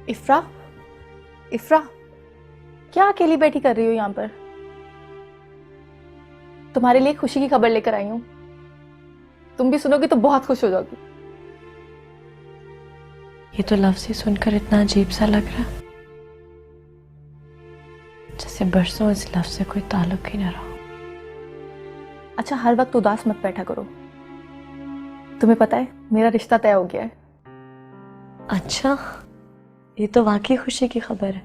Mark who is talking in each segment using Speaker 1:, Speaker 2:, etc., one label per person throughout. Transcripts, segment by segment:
Speaker 1: इफ्रा, इफ्रा, क्या अकेली बैठी कर रही हो यहाँ पर? तुम्हारे लिए खुशी की खबर लेकर आई हूँ। तुम भी सुनोगी तो बहुत खुश हो जाओगी।
Speaker 2: ये तो लफ्ज़ ही सुनकर इतना अजीब सा लग रहा है, जैसे बरसों इस लफ्ज़ से कोई ताल्लुक ही ना रहा।
Speaker 1: अच्छा, हर वक्त उदास मत बैठा करो। तुम्हें पता है मेरा रिश्ता तय हो गया है।
Speaker 2: अच्छा, ये तो वाकई खुशी की खबर है।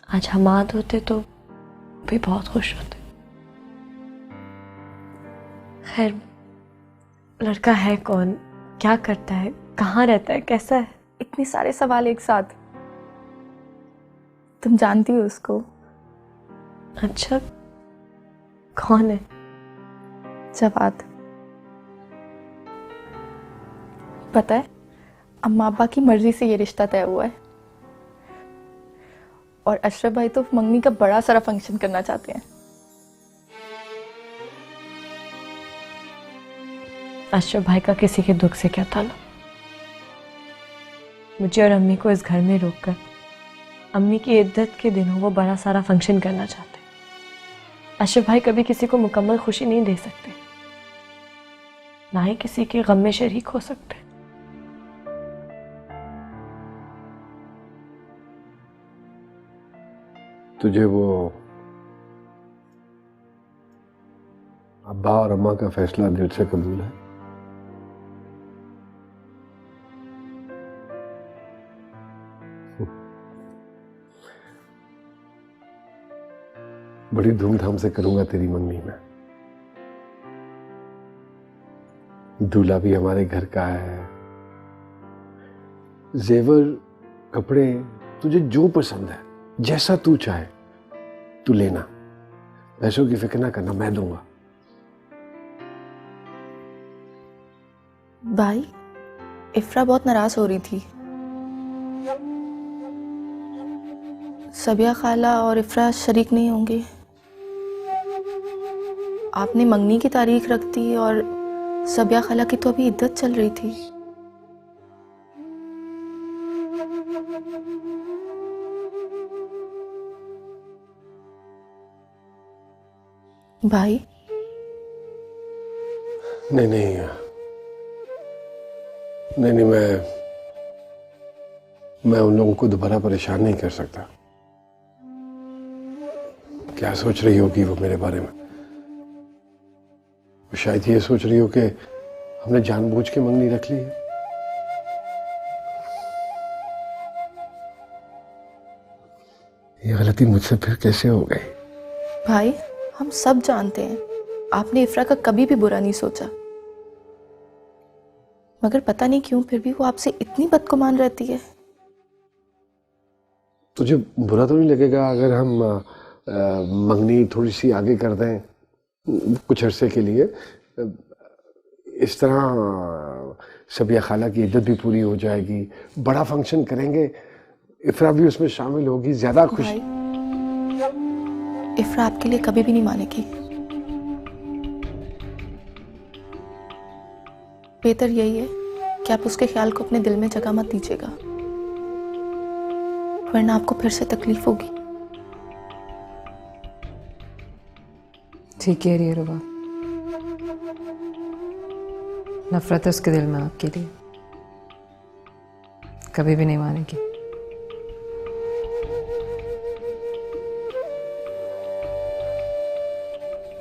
Speaker 2: आज हमाद होते तो भी बहुत खुश होते। खैर, लड़का है कौन, क्या करता है, कहाँ रहता है, कैसा है?
Speaker 1: इतने सारे सवाल एक साथ। तुम जानती हो उसको?
Speaker 2: अच्छा, कौन है?
Speaker 1: जवाद। पता है, अम्मा अब्बा की मर्जी से ये रिश्ता तय हुआ है। और अशरफ भाई तो मंगनी का बड़ा सारा फंक्शन करना चाहते हैं।
Speaker 2: अशरफ भाई का किसी के दुख से क्या ताल्लुक? मुझे और अम्मी को इस घर में रोककर अम्मी की इद्दत के दिनों वो बड़ा सारा फंक्शन करना चाहते। अशरफ भाई कभी किसी को मुकम्मल खुशी नहीं दे सकते, ना ही किसी के गम में शरीक हो सकते।
Speaker 3: तुझे वो अब्बा और अम्मा का फैसला दिल से कबूल है? बड़ी धूमधाम से करूंगा तेरी मंगनी में। दूल्हा भी हमारे घर का है। जेवर, कपड़े, तुझे जो पसंद है, जैसा तू चाहे तू लेना। पैसों की फिक्र ना करना, मैं दूंगा।
Speaker 1: भाई, इफ्रा बहुत नाराज हो रही थी। सबिया खाला और इफ्रा शरीक नहीं होंगे। आपने मंगनी की तारीख रख दी और सबिया खाला की तो अभी इद्दत चल रही थी। भाई,
Speaker 3: नहीं नहीं नहीं नहीं, मैं उन लोगों को दोबारा परेशान नहीं कर सकता। क्या सोच रही होगी वो मेरे बारे में? वो शायद ये सोच रही हो कि हमने जानबूझ के मंगनी रख ली है। ये गलती मुझसे फिर कैसे हो गई?
Speaker 1: भाई, हम सब जानते हैं आपने इफ्रा का कभी भी बुरा नहीं सोचा, मगर पता नहीं क्यों फिर भी वो आपसे इतनी बदगुमान रहती है।
Speaker 3: तुझे बुरा तो नहीं लगेगा अगर हम मंगनी थोड़ी सी आगे कर दें कुछ अरसे के लिए? इस तरह सबिया खाला की इज्जत भी पूरी हो जाएगी, बड़ा फंक्शन करेंगे, इफ्रा भी उसमें शामिल होगी, ज्यादा खुश।
Speaker 1: इफ्रा आपके लिए कभी भी नहीं मानेगी। बेहतर यही है कि आप उसके ख्याल को अपने दिल में जगह मत दीजिएगा, वरना आपको फिर से तकलीफ होगी।
Speaker 4: ठीक कह रही है रुबा, नफरत है उसके दिल में आपके लिए, कभी भी नहीं मानेगी।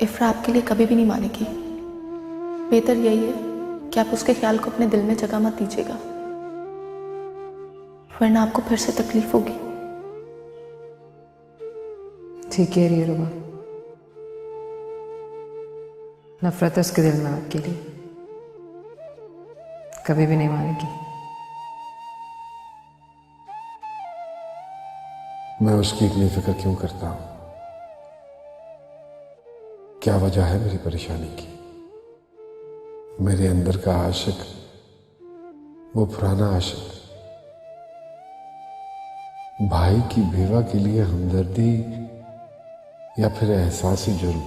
Speaker 1: इफ्रा आपके लिए कभी भी नहीं मानेगी। बेहतर यही है कि आप उसके ख्याल को अपने दिल में जगह मत दीजिएगा, वरना आपको फिर से तकलीफ होगी।
Speaker 4: ठीक कह रही है रुबा, नफरत है उसके दिल में आपके लिए, कभी भी नहीं मानेगी।
Speaker 3: मैं उसकी इतनी फिक्र क्यों करता हूं? क्या वजह है मेरी परेशानी की? मेरे अंदर का आशिक, वो पुराना आशिक, भाई की बेवा के लिए हमदर्दी या फिर एहसास जुर्म?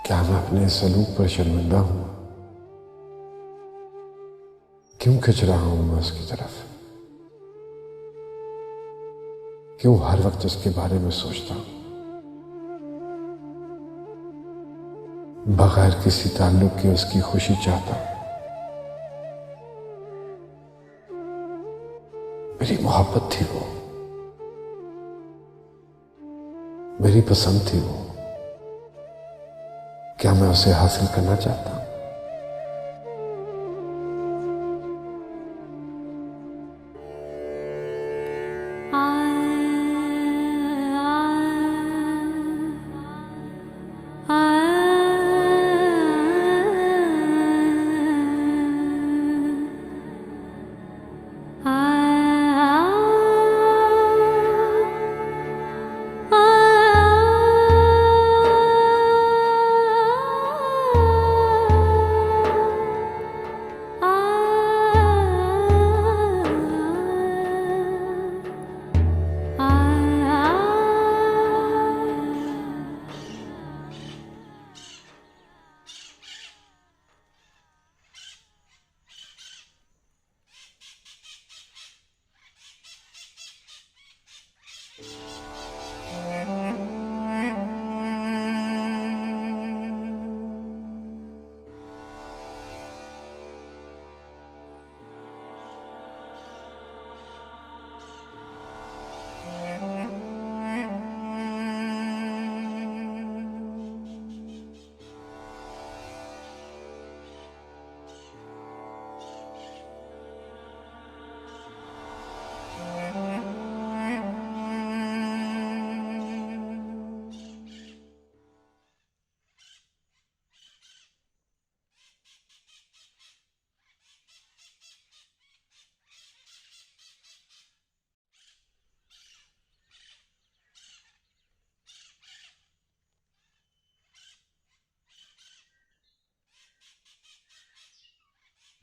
Speaker 3: क्या मैं अपने सलूक पर शर्मिंदा हूं? क्यों खिंच रहा हूं मैं उसकी तरफ? क्यों हर वक्त उसके बारे में सोचता हूं? बगैर किसी ताल्लुक के उसकी खुशी चाहता हूं। मेरी मोहब्बत थी वो, मेरी पसंद थी वो। क्या मैं उसे हासिल करना चाहता हूं?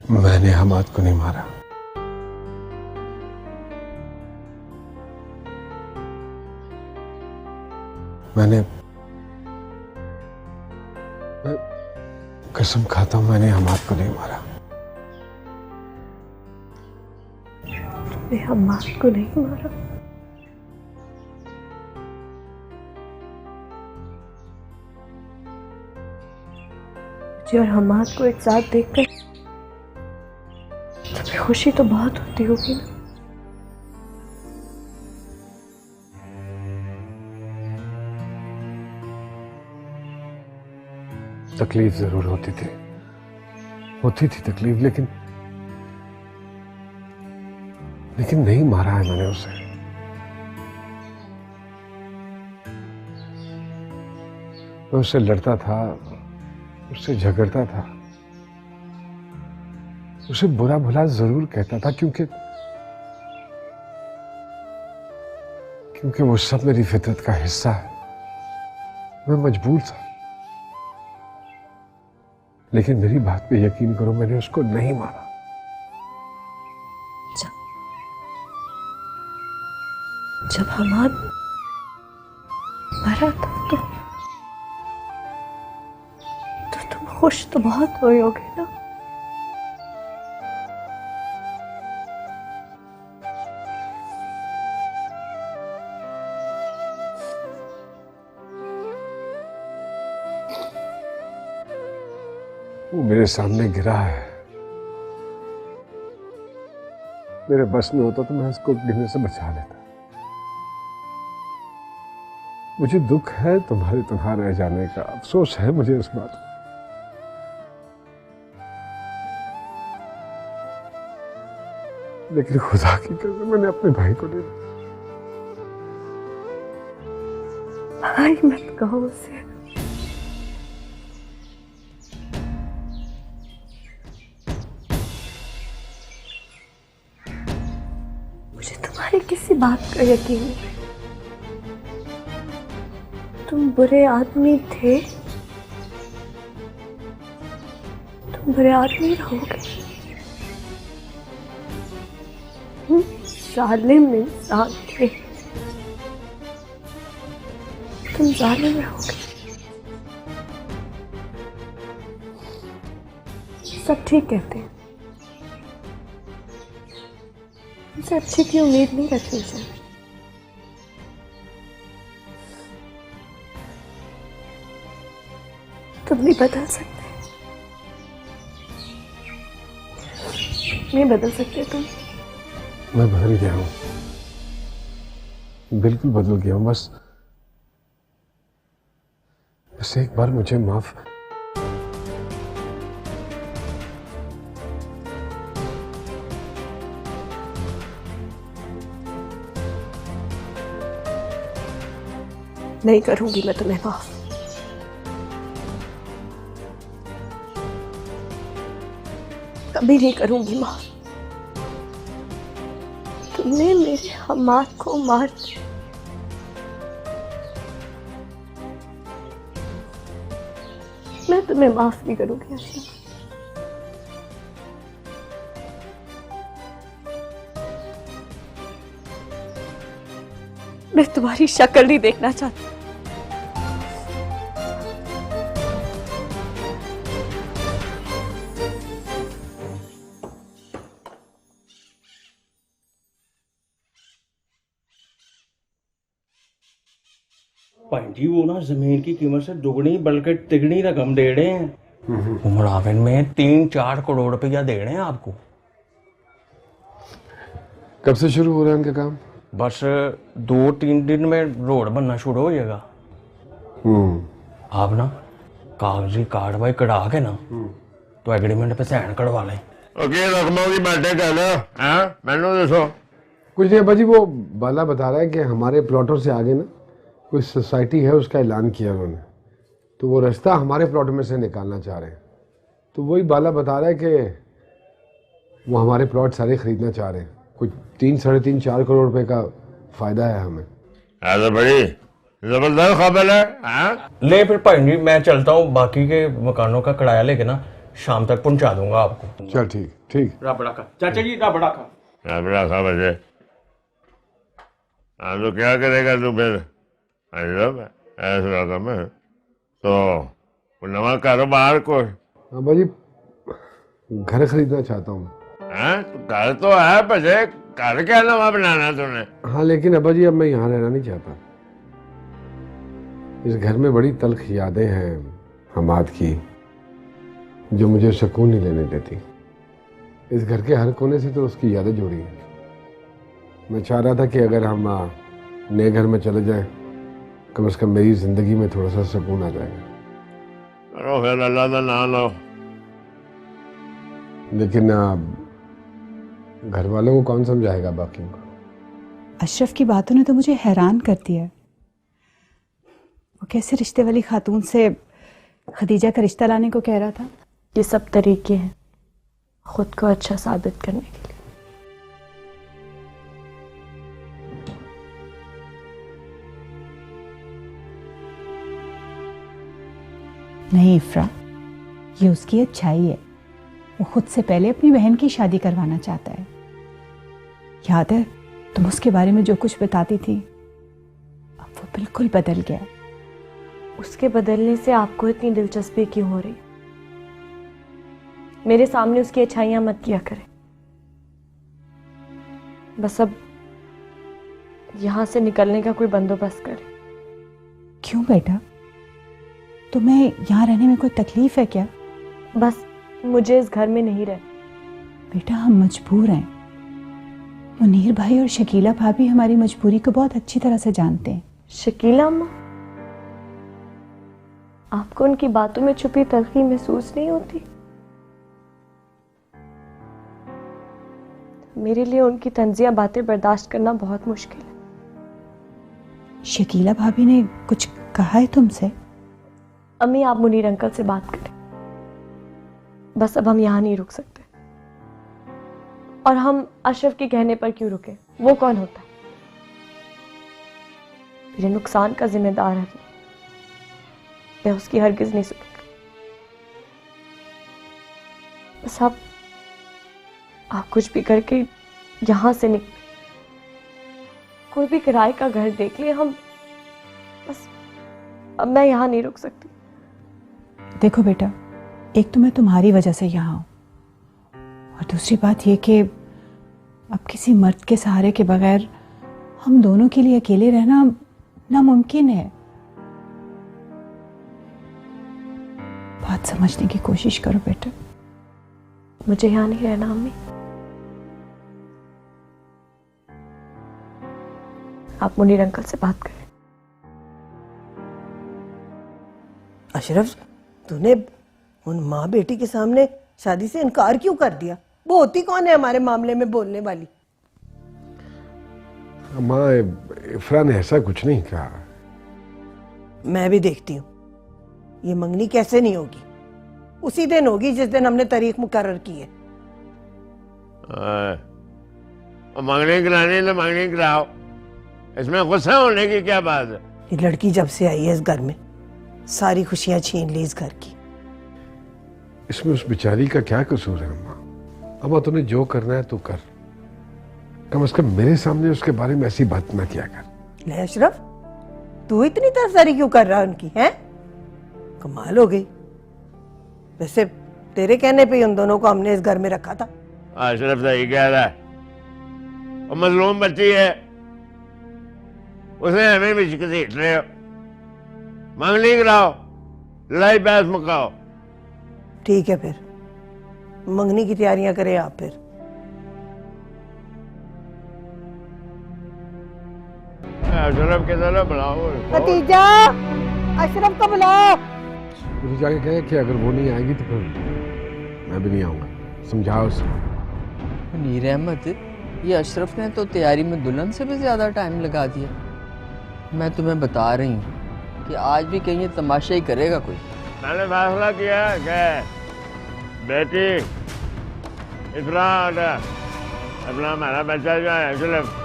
Speaker 3: मैंने हमाद को नहीं मारा। मैं कसम खाता हूं, मैंने हमाद को नहीं मारा।
Speaker 2: तुमने हमाद को नहीं मारा? मुझे और हमाद को एक साथ देखकर तुम्हें खुशी तो बहुत होती होगी ना?
Speaker 3: तकलीफ जरूर होती थी तकलीफ, लेकिन नहीं मारा है मैंने उसे। मैं उससे लड़ता था, उससे झगड़ता था, उसे बुरा भला जरूर कहता था, क्योंकि वो सब मेरी फितरत का हिस्सा है। मैं मजबूर था, लेकिन मेरी बात पे यकीन करो, मैंने उसको नहीं मारा।
Speaker 2: जब हमाद मरा था तो तुम खुश तो बहुत हुए होगे ना?
Speaker 3: वो मेरे सामने गिरा है, मेरे बस में होता तो मैं उसको गिरने से बचा लेता। मुझे दुख है तुम्हारे रह जाने का, अफसोस है मुझे इस बात का। लेकिन खुदा की कसम मैंने अपने भाई को नहीं।
Speaker 2: भाई मत कहो उसे। मुझे तुम्हारी किसी बात का यकीन नहीं। तुम बुरे आदमी थे, तुम बुरे आदमी रहोगे। जालिम इंसान थे, तुम जालिम रहोगे। सब ठीक कहते हैं, तुमसे अच्छी की उम्मीद नहीं रखनी चाहिए। तुम नहीं बदल सकते, नहीं बदल सकते तुम।
Speaker 3: मैं बदल गया हूँ, बिल्कुल बदल गया हूँ। बस एक बार मुझे माफ।
Speaker 2: नहीं करूंगी मैं तुम्हें माफ। कभी नहीं करूंगी माफ। तुमने मेरे हमाद को मार दिया। मैं तुम्हें माफ नहीं करूंगी अशरफ। मैं तुम्हारी शक्ल नहीं देखना चाहती।
Speaker 5: भाई जी वो ना जमीन की कीमत से दुगनी बल्कि तिगनी रकम दे रहे हैं। मुराविन में 3-4 करोड़ रुपया दे रहे हैं आपको।
Speaker 3: कब से शुरू हो रहा है इनका काम?
Speaker 5: बस 2-3 दिन में रोड बनना शुरू हो जाएगा। आप ना कागजी कार्रवाई करा के ना तो एग्रीमेंट पे साइन करवा लें।
Speaker 3: ओके, रकमों की बातें कर लो। हाँ, मैंने देखो कुछ नहीं। अब्बा जी वो बाला बता रहा है कि हमारे प्लॉटों से आगे ना कोई सोसाइटी है, उसका ऐलान किया उन्होंने, तो वो रास्ता हमारे प्लॉट में से निकालना चाह रहे हैं। तो वही बाला बता रहा है कि वो हमारे प्लॉट सारे खरीदना चाह रहे हैं। कुछ 3-3.5-4 करोड़ रुपए का फायदा है हमें।
Speaker 6: तो बड़ी जबरदस्त खबर है। हाँ?
Speaker 5: ले फिर भाई जी मैं चलता हूँ, बाकी के मकानों का किराया लेके ना शाम तक पहुंचा दूंगा आपको।
Speaker 3: चल ठीक ठीक।
Speaker 5: रब रखा चाचा जी, रब रखा।
Speaker 6: बड़ा खबर है। हाँ तो क्या करेगा तू फिर? ऐसा रकम है तो नवा कारोबार को।
Speaker 3: अब्बा जी घर खरीदना चाहता हूँ।
Speaker 6: हाँ तो घर तो है बजे, घर क्या नवा बनाना तूने?
Speaker 3: हाँ लेकिन अब्बा जी अब मैं यहाँ रहना नहीं चाहता। इस घर में बड़ी तल्ख यादें हैं हमाद की, जो मुझे सुकून नहीं लेने देती। इस घर के हर कोने से तो उसकी यादें जुड़ी हैं। मैं चाह रहा था कि अगर हम नए घर में चले जाएं, कम से कम मेरी जिंदगी में थोड़ा सा सुकून आ जाएगा।
Speaker 6: करो फिर अल्लाह का नाम लो।
Speaker 3: लेकिन घर वालों को कौन समझाएगा बाकियों को?
Speaker 7: अशरफ की बातों ने तो मुझे हैरान कर दिया। वो कैसे रिश्ते वाली खातून से खदीजा का रिश्ता लाने को कह रहा था।
Speaker 2: ये सब तरीके हैं खुद को अच्छा साबित करने के लिए।
Speaker 7: नहीं इफ्रा, ये उसकी अच्छाई है। वो खुद से पहले अपनी बहन की शादी करवाना चाहता है। याद है तुम उसके बारे में जो कुछ बताती थी, अब वो बिल्कुल बदल गया।
Speaker 2: उसके बदलने से आपको इतनी दिलचस्पी क्यों हो रही? मेरे सामने उसकी अच्छाइयां मत किया करें। बस अब यहां से निकलने का कोई बंदोबस्त करें।
Speaker 7: क्यों बेटा, तुम्हें यहाँ रहने में कोई तकलीफ है क्या?
Speaker 2: बस मुझे इस घर में नहीं रह।
Speaker 7: बेटा हम मजबूर हैं। मुनीर भाई और शकीला भाभी हमारी मजबूरी को बहुत अच्छी तरह से जानते हैं।
Speaker 2: शकीला अम्मा, आपको उनकी बातों में छुपी तलखी महसूस नहीं होती? मेरे लिए उनकी तंजिया बातें बर्दाश्त करना बहुत मुश्किल है।
Speaker 7: शकीला भाभी ने कुछ कहा है तुमसे?
Speaker 2: अम्मी आप मुनीर अंकल से बात करें। बस अब हम यहाँ नहीं रुक सकते। और हम अशरफ के कहने पर क्यों रुके? वो कौन होता है? मेरे नुकसान का जिम्मेदार है। मैं उसकी हरगिज नहीं सुनूंगी। बस आप कुछ भी करके यहां से निकले, कोई भी किराए का घर देख लिए हम। बस अब मैं यहां नहीं रुक सकती।
Speaker 7: देखो बेटा, एक तो मैं तुम्हारी वजह से यहाँ हूँ, और दूसरी बात ये कि अब किसी मर्द के सहारे के बगैर हम दोनों के लिए अकेले रहना नामुमकिन है। बात समझने की कोशिश करो बेटा।
Speaker 2: मुझे यहाँ नहीं रहना अम्मी। आप मुनीर अंकल से बात करें।
Speaker 8: अशरफ, तूने उन माँ बेटी के सामने शादी से इनकार क्यों कर दिया? वो होती कौन है हमारे मामले में बोलने वाली?
Speaker 3: अम्मा, इफ्रा ने ऐसा कुछ नहीं कहा।
Speaker 8: मैं भी देखती हूँ ये मंगनी कैसे नहीं होगी। उसी दिन होगी जिस दिन हमने तारीख मुकर्रर की है।
Speaker 6: मंगनी करानी तो मंगनी कराओ, इसमें गुस्सा होने की क्या बात है?
Speaker 8: ये लड़की जब से आई है इस घर में सारी खुशियां छीन ली इस घर की।
Speaker 3: इसमें उस बेचारी का क्या कसूर है अम्मा? अम्मा, तूने जो करना है तो कर, कम से कम मेरे सामने उसके बारे में ऐसी बात ना किया कर।
Speaker 8: ले अशरफ, तू इतनी तरफदारी क्यों कर रहा है उनकी? हैं, कमाल हो गई। वैसे तेरे कहने पे ही उन दोनों को हमने इस घर में रखा था।
Speaker 6: अशरफ सही कह रहा है, वो मजलूम बच्ची है, उसे हमें भी घसीट रहे हो। मंगनी कराओ, लड़ाई बहस मुकाओ।
Speaker 8: ठीक है, फिर मंगनी की तैयारियां करें आप। फिर
Speaker 6: अशरफ के तरह बुलाओ।
Speaker 8: भतीजा, अशरफ को बुलाओ।
Speaker 3: उसे जाके कहे कि अगर वो नहीं आएगी तो फिर मैं भी नहीं आऊंगा, समझाओ उसे।
Speaker 9: नीर अहमद, ये अशरफ ने तो तैयारी में दुल्हन से भी ज्यादा टाइम लगा दिया। मैं तुम्हें बता रही हूँ कि आज भी कहीं ये तमाशा ही करेगा कोई।
Speaker 6: मैंने फैसला किया कि बेटी इफ्रा अपना हमारा बच्चा जो है अशरफ,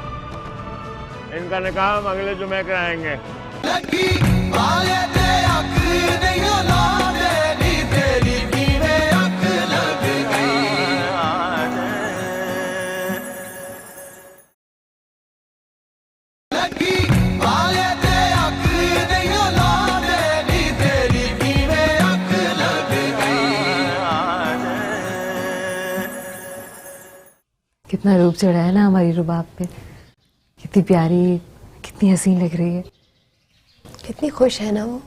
Speaker 6: इनका निकाह हम अगले जुमे कराएंगे।
Speaker 4: कितना रूप चढ़ा है ना हमारी रुबाब पे। कितनी प्यारी, कितनी हसीन लग रही है।
Speaker 2: कितनी खुश है ना वो।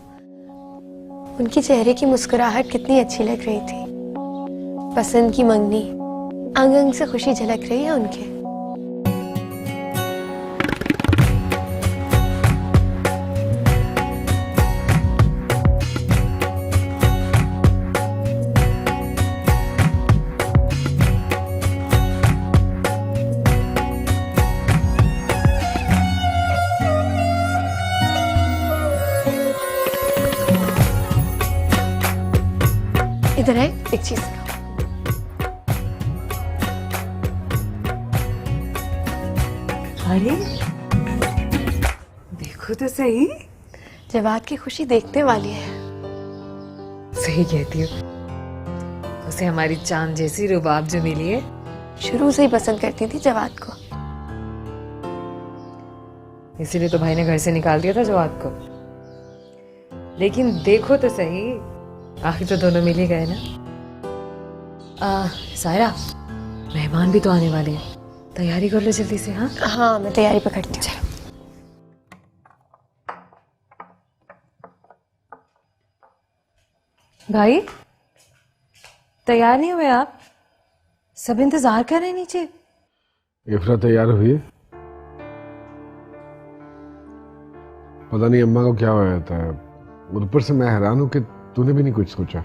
Speaker 2: उनकी चेहरे की मुस्कुराहट कितनी अच्छी लग रही थी। पसंद की मंगनी, अंग अंग से खुशी झलक रही है उनके। इधर है एक चीज का।
Speaker 4: अरे देखो तो सही,
Speaker 2: जवाद की खुशी देखने वाली है।
Speaker 4: सही कहती हो। उसे हमारी चांद जैसी रुबाब जो मिली है।
Speaker 2: शुरू से ही पसंद करती थी जवाद को।
Speaker 4: इसीलिए तो भाई ने घर से निकाल दिया था जवाद को। लेकिन देखो तो सही, आखिर तो दोनों मिल ही गए ना। सायरा, मेहमान भी तो आने वाले हैं, तैयारी कर लो जल्दी से। हाँ
Speaker 2: हाँ, मैं तैयारी पकड़ती हूँ। चलो।
Speaker 4: भाई, तैयार नहीं हुए आप? सब इंतजार कर रहे हैं नीचे।
Speaker 3: इफ्रा तैयार हुई है? पता नहीं अम्मा को क्या हो जाता है। ऊपर से मैं हैरान हूं कि तूने भी नहीं कुछ सोचा।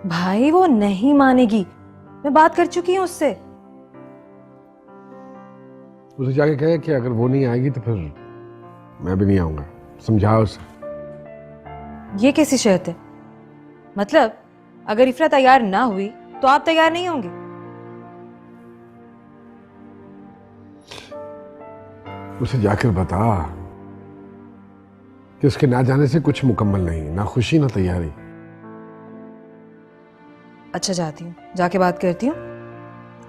Speaker 4: भाई वो नहीं मानेगी, मैं बात कर चुकी हूँ उससे।
Speaker 3: उसे जाके कहे कि अगर वो नहीं आएगी तो फिर मैं भी नहीं आऊंगा, समझाओ उसे।
Speaker 4: ये कैसी शर्त है? मतलब अगर इफ्रा तैयार ना हुई तो आप तैयार नहीं होंगे?
Speaker 3: उसे जाकर बता कि उसके ना जाने से कुछ मुकम्मल नहीं, ना खुशी ना तैयारी।
Speaker 4: अच्छा, जाती हूँ, जाके बात करती हूँ।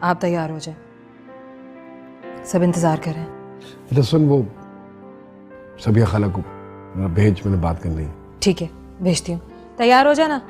Speaker 4: आप तैयार हो जाए, सब इंतजार कर रहे हैं।
Speaker 3: तो सुन, वो सबिया खाला को भेज, मैंने बात करनी है।
Speaker 4: ठीक है, भेजती हूँ। तैयार हो जाना।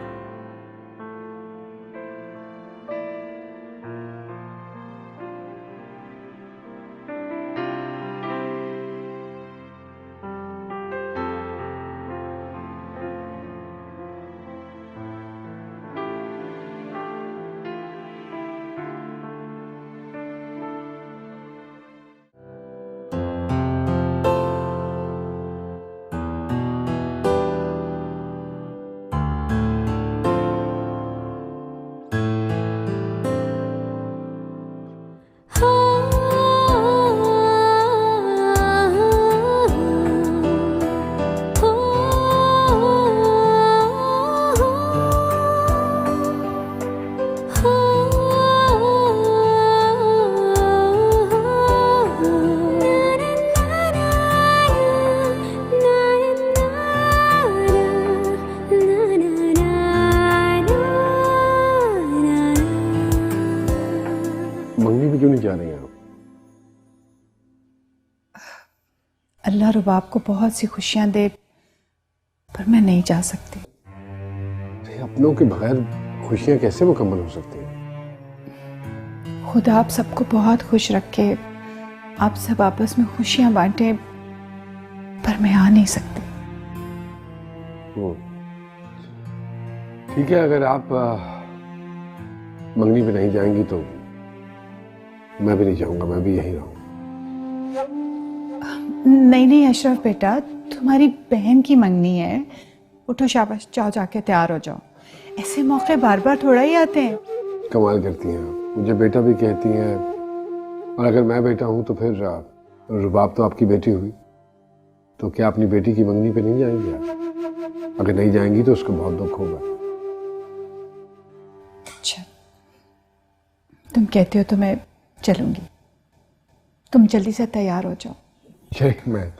Speaker 7: अल्लाह रुबाब को बहुत सी खुशियां दे, पर मैं नहीं जा सकती।
Speaker 3: अपनों के बगैर खुशियां कैसे मुकम्मल हो सकती हैं?
Speaker 7: खुदा आप सबको बहुत खुश रखे, आप सब आपस में खुशियां बांटे, पर मैं आ नहीं सकती।
Speaker 3: ठीक है, अगर आप मंगनी पे नहीं जाएंगी तो मैं भी नहीं जाऊंगा, मैं भी यहीं रहूंगा।
Speaker 7: नहीं नहीं अशरफ बेटा, तुम्हारी बहन की मंगनी है, उठो शाबाश, जाओ जाके तैयार हो जाओ। ऐसे मौके बार बार थोड़ा ही आते हैं।
Speaker 3: कमाल करती हैं आप, मुझे बेटा भी कहती हैं, और अगर मैं बेटा हूं तो फिर रुबाब तो आपकी बेटी हुई, तो क्या अपनी बेटी की मंगनी पे नहीं जाएंगी आप? अगर नहीं जाएंगी तो उसको बहुत दुख होगा।
Speaker 7: अच्छा, तुम कहते हो तो मैं चलूंगी, तुम जल्दी से तैयार हो जाओ।
Speaker 3: जय मैं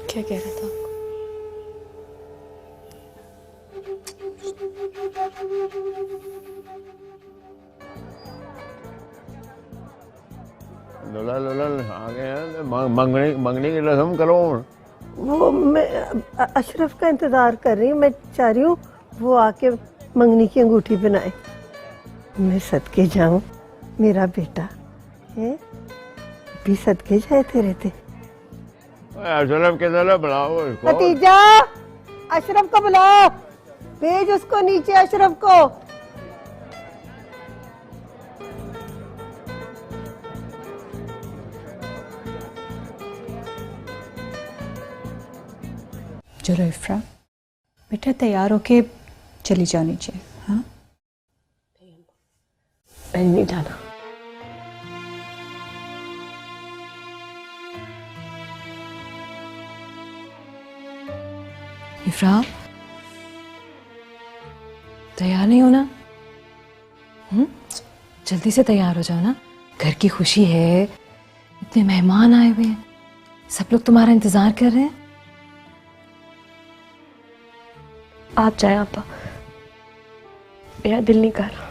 Speaker 2: क्या कह रहा था?
Speaker 6: दुल्हन दुल्हन आ गए हैं, मंगनी मंगनी की रस्म करो।
Speaker 8: वो मैं अशरफ का इंतजार कर रही हूँ, मैं चाह रही हूँ वो आके मंगनी की अंगूठी पहनाए, मैं सदके जाऊं, मेरा बेटा है भी सदके जाए तेरे थे।
Speaker 6: अशरफ के तरह बुलाओ इसको।
Speaker 8: भतीजा, अशरफ को बुलाओ, भेज उसको नीचे, अशरफ को।
Speaker 7: चलो इफ्रा बेटा, तैयार होके चली जाओ नीचे। हाँ
Speaker 2: मैंने नहीं जाना। इफ्रा, तैयार नहीं होना? जल्दी से तैयार हो जाओ ना, घर की खुशी है, इतने मेहमान आए हुए हैं, सब लोग तुम्हारा इंतजार कर रहे हैं। आप जाए आपा, मेरा दिल नहीं कर रहा।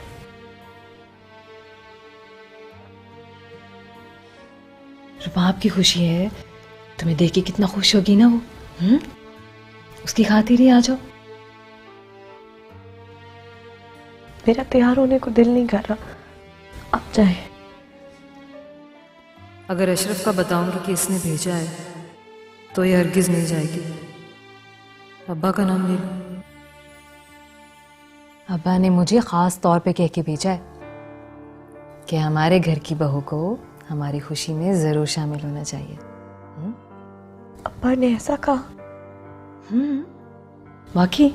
Speaker 2: रुबाब की खुशी है, तुम्हें देख के कितना खुश होगी ना वो। उसकी खातिर ही आ जाओ। मेरा तैयार होने को दिल नहीं कर रहा, आप जाए।
Speaker 4: अगर अशरफ का बताऊंगी कि इसने भेजा है तो ये हरगिज नहीं जाएगी। अब्बा का नाम ले लो। अब्बा ने मुझे ख़ास तौर पे कह के भेजा है कि हमारे घर की बहू को हमारी खुशी में ज़रूर शामिल होना चाहिए।
Speaker 2: अब्बा ने ऐसा कहा?
Speaker 4: वाकई?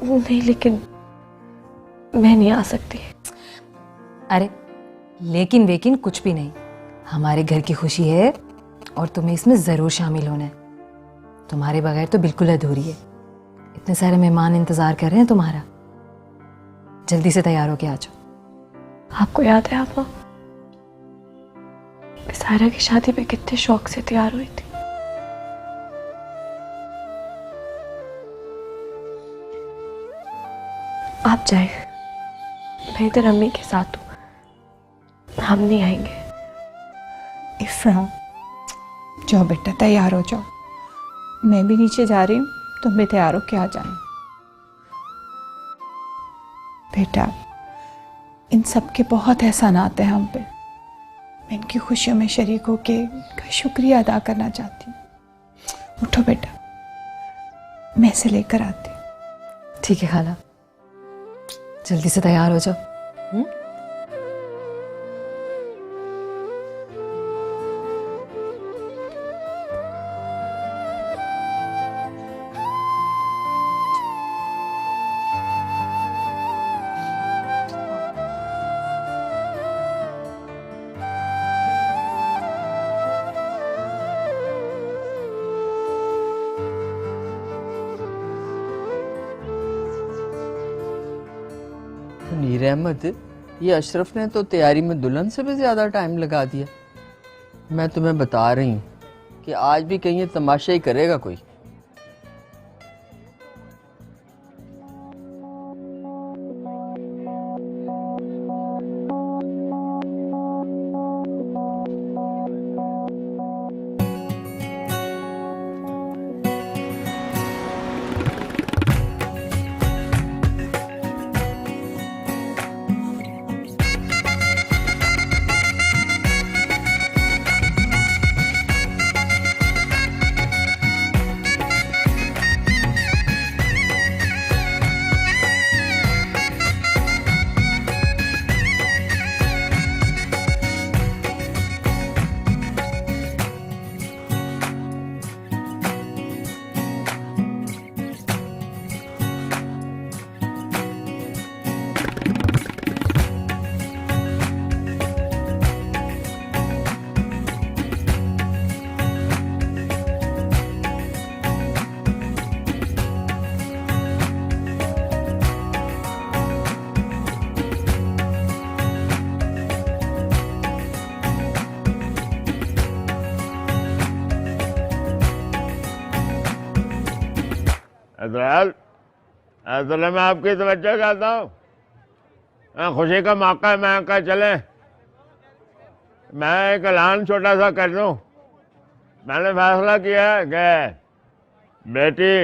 Speaker 2: नहीं, लेकिन मैं नहीं आ सकती।
Speaker 4: अरे लेकिन वेकिन कुछ भी नहीं, हमारे घर की खुशी है और तुम्हें इसमें ज़रूर शामिल होना है। तुम्हारे बगैर तो बिल्कुल अधूरी है। इतने सारे मेहमान इंतज़ार कर रहे हैं तुम्हारा। जल्दी से तैयार होके आ जाओ।
Speaker 2: आपको याद है आपा, मैं सायरा की शादी पे कितने शौक से तैयार हुई थी। आप जाए, मैं इधर अम्मी के साथ हूँ, हम नहीं आएंगे।
Speaker 7: इफ्रा जाओ बेटा, तैयार हो जाओ, मैं भी नीचे जा रही हूँ, तुम भी तैयार हो के आ जाना। बेटा, इन सब के बहुत एहसानात हैं हम पे, मैं इनकी खुशियों में शरीक होके इनका शुक्रिया अदा करना चाहती हूँ। उठो बेटा, मैं इसे लेकर आती हूँ।
Speaker 4: ठीक है खाला, जल्दी से तैयार हो जाओ।
Speaker 9: मुनीर अहमद, ये अशरफ ने तो तैयारी में दुल्हन से भी ज़्यादा टाइम लगा दिया। मैं तुम्हें बता रही हूँ कि आज भी कहीं ये तमाशा ही करेगा कोई।
Speaker 6: अजराल, असल मैं आपकी तवज्जो चाहता हूँ। खुशी का मौका है, मैं कहा चले मैं एक ऐलान छोटा सा कर दूँ। मैंने फैसला किया है कि बेटी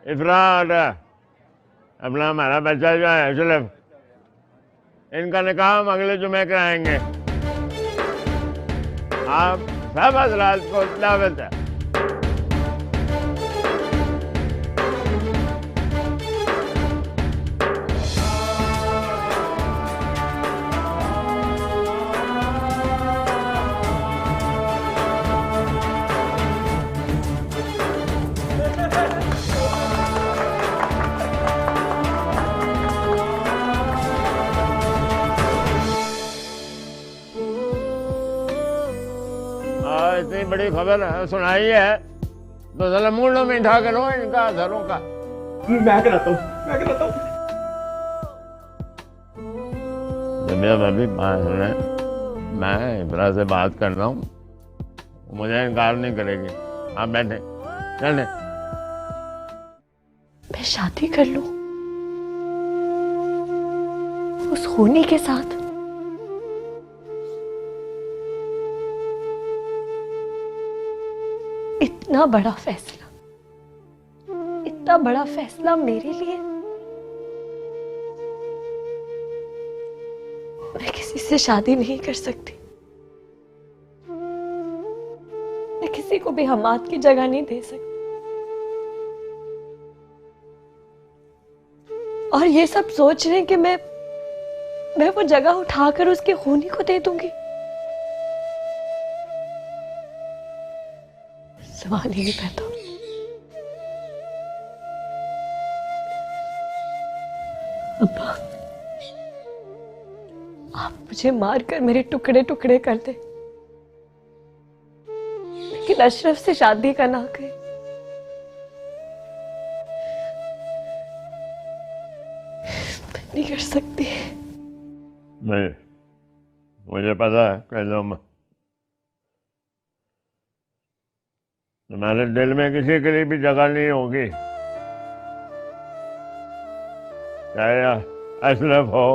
Speaker 6: इफ्रा और अपना हमारा बच्चा जो है अशरफ, इनका निकाह हम अगले जुमे कराएंगे। आप सब हजरात को दावत है। इतनी बड़ी खबर सुनाई है तो जरा मूड मीठा करो इनका घरों का।
Speaker 5: मैं कराता हूँ, मैं कराता हूँ।
Speaker 6: मैं इब्रा से बात कर रहा हूँ, मुझे इनकार नहीं करेगी। आप बैठे, चले।
Speaker 2: मैं शादी कर लूं उस खूनी के साथ? इतना बड़ा फैसला, इतना बड़ा फैसला मेरे लिए? मैं किसी से शादी नहीं कर सकती। मैं किसी को भी हमाद की जगह नहीं दे सकती। और ये सब सोच रहे हैं कि मैं वो जगह उठाकर उसके खूनी को दे दूंगी। सवाल ही नहीं पैदा। अब्बा, आप मुझे मारकर मेरे टुकड़े टुकड़े कर दे, लेकिन अशरफ से शादी का ना करें। मैं नहीं कर सकती।
Speaker 6: नहीं, मुझे पता है कि तुम्हारे दिल में किसी के लिए भी जगह नहीं होगी, चाहे अशरफ हो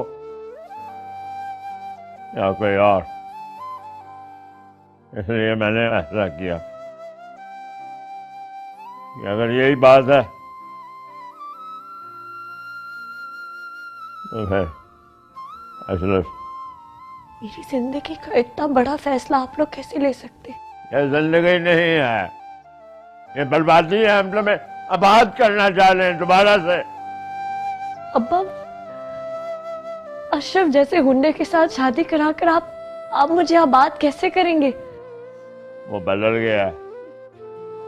Speaker 6: या कोई और। इसलिए मैंने फैसला किया कि अगर यही बात है तो फिर अशरफ।
Speaker 2: मेरी जिंदगी का इतना बड़ा फैसला आप लोग कैसे ले सकते?
Speaker 6: ये जिंदगी नहीं है, ये बर्बादी है। हम तुम्हें आबाद करना चाह रहे हैं दोबारा से।
Speaker 2: अब्बा, अशरफ जैसे हुंडे के साथ शादी कराकर आप मुझे आबाद कैसे करेंगे?
Speaker 6: वो बदल गया है,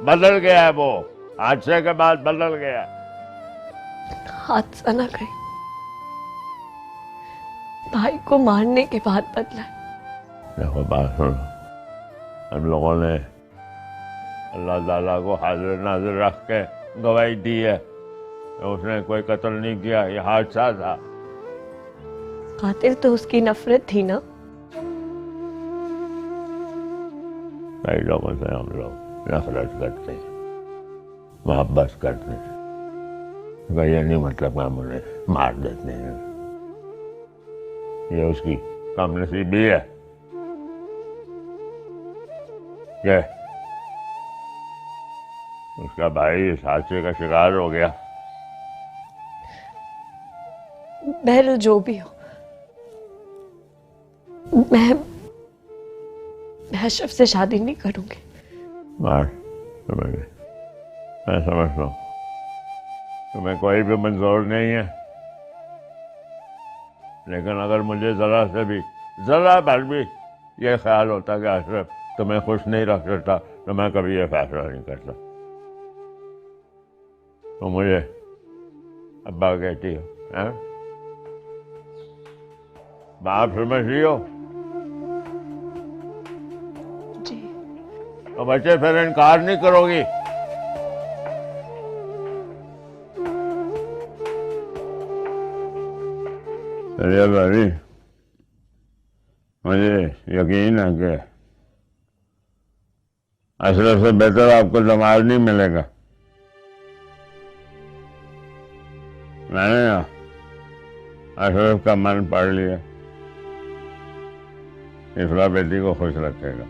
Speaker 6: बदल गया है। वो हादसे के बाद बदल गया है।
Speaker 2: हादसा ना कहे, भाई को मारने के बाद बदला।
Speaker 6: देखो बात सुनो, हम लोगों ने अल्लाह ताला को हाजिर नाजिर रख के गवाही दी है तो उसने कोई कत्ल नहीं किया, ये हादसा था।
Speaker 2: खातिर तो उसकी नफरत थी ना।
Speaker 6: कई लोगों से हम लोग नफरत करते हैं, मोहब्बत करते हैं, तो ये नहीं मतलब हम उन्हें मार देते हैं। ये उसकी कमनसीबी है कि उसका भाई इस हादसे का शिकार हो गया।
Speaker 2: बहरहाल जो भी हो, मैं अशरफ से शादी नहीं करूंगी।
Speaker 6: मार समझ गए, मैं समझता हूँ तुम्हें कोई भी मंजूर नहीं है, लेकिन अगर मुझे जरा भर भी ये ख्याल होता कि अशरफ तुम्हें खुश नहीं रख सकता तो मैं कभी ये फैसला नहीं करता। तो मुझे अब्बा कहती हो, हैं? बाप समझ रही हो?
Speaker 2: जी।
Speaker 6: तो बच्चे फिर इनकार नहीं करोगी? चलिए भाई, मुझे यकीन है कि अशरफ से बेहतर आपको दमाद नहीं मिलेगा। मैंने अशरफ का मन पढ़ लिया, इफ्रा बेटी को खुश रखेगा।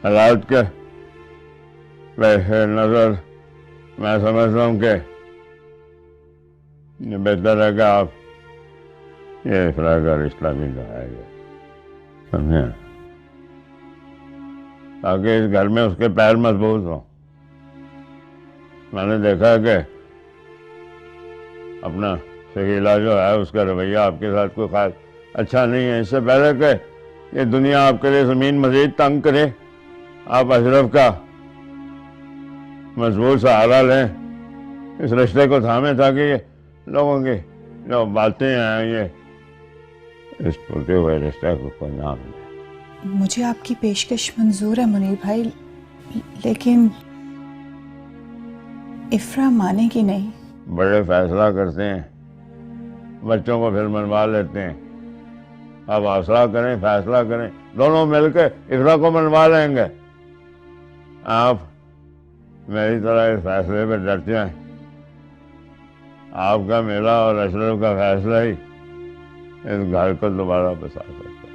Speaker 6: हालात के वैसे नजर मैं समझता हूँ कि ये बेहतर है कि आप ये इफ्रा का रिश्ता भी कराएंगे, समझे, ताकि इस घर में उसके पैर मजबूत हों। मैंने देखा कि अपना शकीला जो है उसका रवैया आपके साथ कोई खास अच्छा नहीं है। इससे पहले कि ये दुनिया आपके लिए ज़मीन मज़ीद तंग करे, आप अशरफ का मजबूत सहारा लें, इस रिश्ते को थामे, ताकि ये लोगों की जो बातें हैं ये इस टूटे हुए रिश्ते को कोई नाम दे।
Speaker 7: मुझे आपकी पेशकश मंजूर है मुनीर भाई, लेकिन इफ्रा मानेगी नहीं।
Speaker 6: बड़े फैसला करते हैं, बच्चों को फिर मनवा लेते हैं। आप हौसला करें, फैसला करें, दोनों मिलकर इफ्रा को मनवा लेंगे। आप मेरी तरह इस फैसले पर डट जाएं। आपका, मेरा और अशरफ का फैसला ही इस घर को दोबारा बसा सकता है।